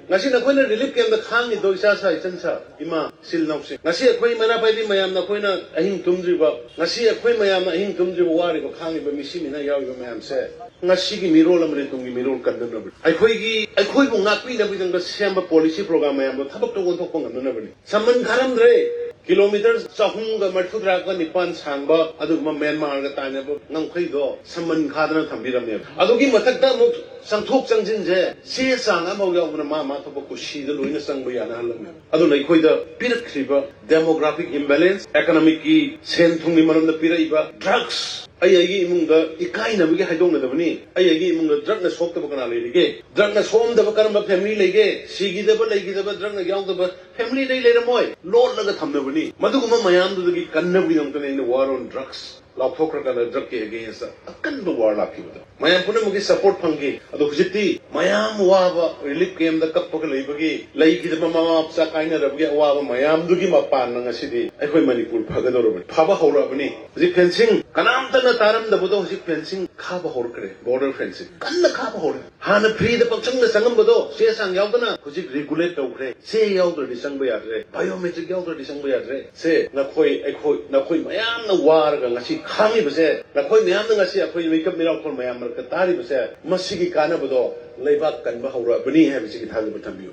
ngasi na koina relief camp da khang ni do isa sa ichansa ima sil nausi ngasi akhoi mana pai di mayam na koina ahing tumdri ba ngasi akhoi mayam na ahing tumdri ba wari ba khang ni ba misi mina yawi ba mayam se ngasi gi mirol amre tungi mirol kan na ba akhoi bu ngakpi na bidang ba semba policy program mayam ba thabak to gon thok pang na ba ni saman kharam dre kilometer sahung ga marthudra ga nipan sangba adugma Myanmar ga taina ba ngangkhoi do saman khadana thambiram ne adugi mathak da muk sangthok changjin je se sang amau yaw na ma thok ko shi da loina sangba yana halam adu nei khoi da pirak khriba demographic imbalance economic ki sen thungni maram da piraiba drugs ai imung da ikai na bi haidong na da bani ai imung da drug na sok ta kana le ge drug na som da karam ba family le ge sigi da ba le gi da ba drug na yaw da ba family dei le moy lot la ga tham na bani madu kuma mayam du gi kan na bi dong ta ne war on drugs laphokra ka drug ke against akan do war la ki da mayam puna mugi support phangi adu hujiti mayam wa ba relief camp da kap ko le bagi lai gi da mama sa kaina da bi wa ba mayam du gi ma pan na ngasi di ai khoi manipur phaga do ro phaba hora bani ji fencing kanam ta na taram da bodo ji fencing khaba hor kare border fencing kan na khaba hor hana free da pachang na sangam bodo se sang yaw da na huji regulate to kre se yaw do di sang ba ya re biometric yaw do di sang ba ya re se na khoi mayam na war ga ngasi khangi ba se na khoi mayam na ngasi akhoi makeup miraw khol mayam ka tari ba se masigi kana bodo leibak kan ba hora bani ha bi ji thal ba thambi